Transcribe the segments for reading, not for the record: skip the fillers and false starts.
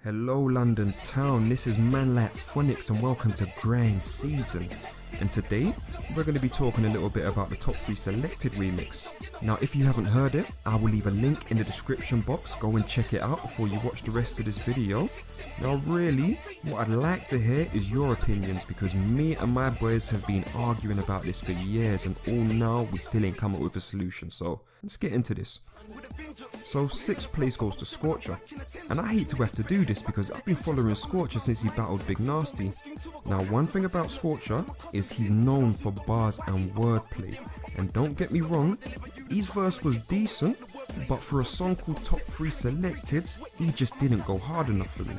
Hello London town, this is Man Like Phonics and welcome to Grime season. And today we're going to be talking a little bit about the top 3 selected remix. Now if you haven't heard it, I will leave a link in the description box, go and check it out before you watch the rest of this video. Now really, what I'd like to hear is your opinions because me and my boys have been arguing about this for years and all now we still ain't come up with a solution, so let's get into this. So 6th place goes to Scorcher, and I hate to have to do this because I've been following Scorcher since he battled Big Nasty. Now one thing about Scorcher is he's known for bars and wordplay, and don't get me wrong, his verse was decent, but for a song called Top 3 Selected, he just didn't go hard enough for me.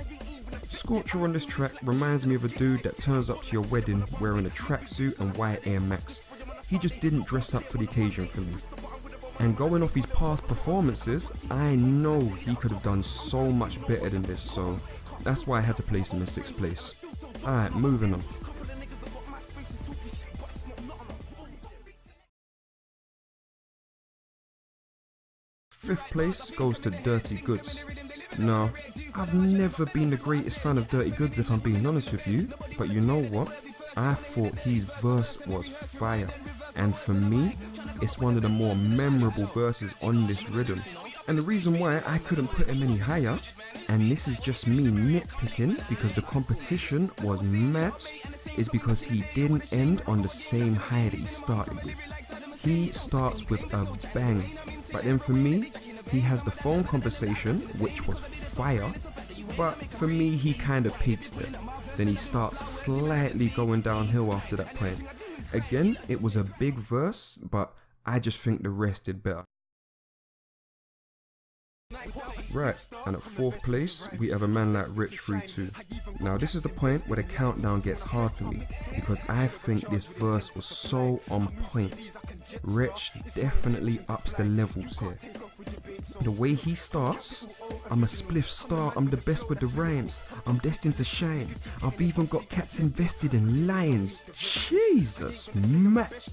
Scorcher on this track reminds me of a dude that turns up to your wedding wearing a tracksuit and white Air Max. He just didn't dress up for the occasion for me. And going off his past performances, I know he could have done so much better than this, so that's why I had to place him in 6th place. Alright, moving on. Fifth place goes to Durrty Goodz. Now, I've never been the greatest fan of Durrty Goodz if I'm being honest with you, but you know what? I thought his verse was fire, and for me, it's one of the more memorable verses on this rhythm. And the reason why I couldn't put him any higher, and this is just me nitpicking because the competition was mad, is because he didn't end on the same high that he started with. He starts with a bang, but then for me, he has the phone conversation, which was fire, but for me he kind of peaks there. Then he starts slightly going downhill after that point. Again, it was a big verse, but I just think the rest did better. Right, and at 4th place, we have a Man Like Wretch 3-2. Now this is the point where the countdown gets hard for me, because I think this verse was so on point. Wretch definitely ups the levels here. The way he starts, I'm a spliff star, I'm the best with the rhymes, I'm destined to shine, I've even got cats invested in lions, Jesus Matt.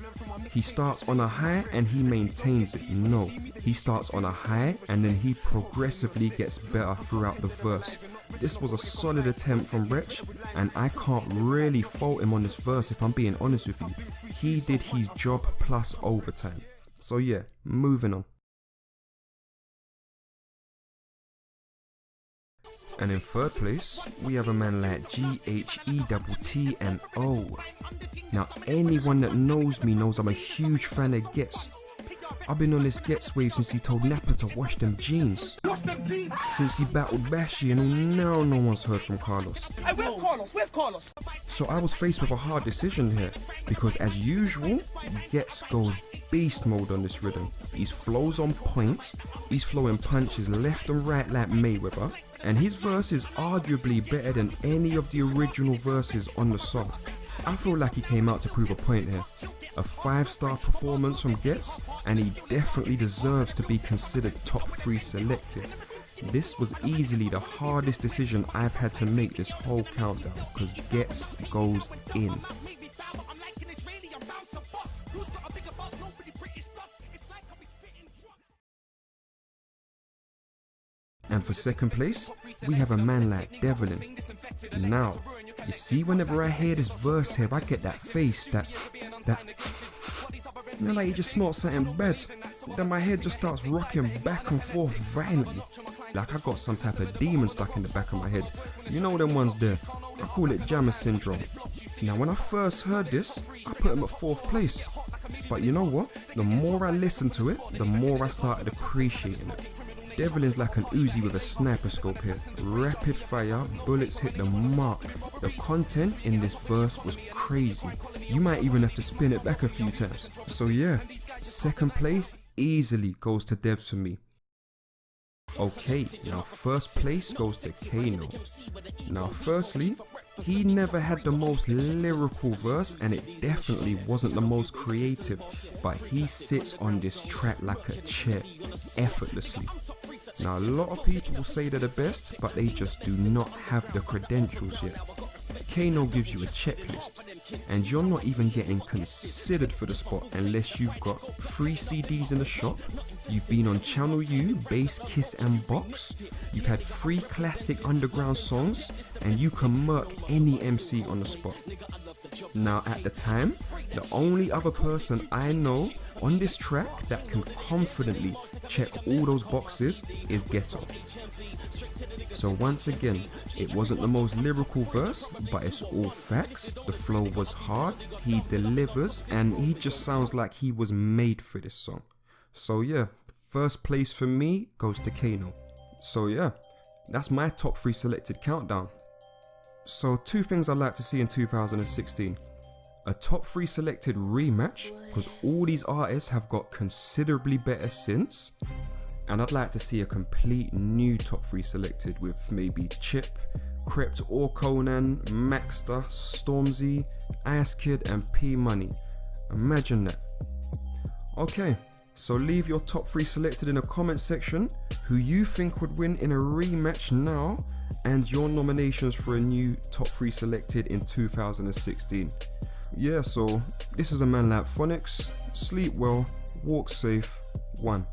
He starts on a high and he maintains it. No, he starts on a high and then he progressively gets better throughout the verse. This was a solid attempt from Wretch and I can't really fault him on this verse if I'm being honest with you. He did his job plus overtime. So yeah, moving on. And in 3rd place, we have a man like Ghetto. Now anyone that knows me knows I'm a huge fan of Goodz. I've been on this Goodz wave since he told Napper to wash them jeans. Since he battled Bashy and now no one's heard from Carlos. Hey, where's Carlos? So I was faced with a hard decision here, because as usual, Goodz goes beast mode on this rhythm. His flow's on point, he's flowing punches left and right like Mayweather, and his verse is arguably better than any of the original verses on the song. I feel like he came out to prove a point here. A 5-star performance from Goodz, and he definitely deserves to be considered top 3 selected. This was easily the hardest decision I've had to make this whole countdown, because Goodz goes in. And for 2nd place, we have a man like Devlin. Now, you see, whenever I hear this verse here, I get that face, that you know, like you just smelled something bad. Then my head just starts rocking back and forth violently. Like I got some type of demon stuck in the back of my head. You know them ones there. I call it jammer syndrome. Now when I first heard this, I put him at 4th place. But you know what? The more I listened to it, the more I started appreciating it. Devlin's like an Uzi with a sniper scope here. Rapid fire, bullets hit the mark. The content in this verse was crazy. You might even have to spin it back a few times. So yeah, 2nd place easily goes to Devs for me. Okay, now 1st place goes to Kano. Now firstly, he never had the most lyrical verse and it definitely wasn't the most creative, but he sits on this track like a chair, effortlessly. Now a lot of people say they're the best, but they just do not have the credentials yet. Kano gives you a checklist, and you're not even getting considered for the spot unless you've got 3 CDs in the shop, you've been on Channel U, Bass, Kiss and Box, you've had 3 classic underground songs, and you can murk any MC on the spot. Now at the time, the only other person I know on this track that can confidently check all those boxes is Ghetto. So once again, it wasn't the most lyrical verse, but it's all facts. The flow was hard, he delivers, and he just sounds like he was made for this song. So yeah, first place for me goes to Kano. So yeah, that's my top 3 selected countdown. So 2 things I'd like to see in 2016. A top 3 selected rematch, because all these artists have got considerably better since. And I'd like to see a complete new top 3 selected with maybe Chip, Krept or Conan, Maxter, Stormzy, Ice Kid and P Money. Imagine that. Okay, so leave your top 3 selected in the comment section, who you think would win in a rematch now, and your nominations for a new top 3 selected in 2016. Yeah, so this is a Man Like Phonics. Sleep well, walk safe, 1.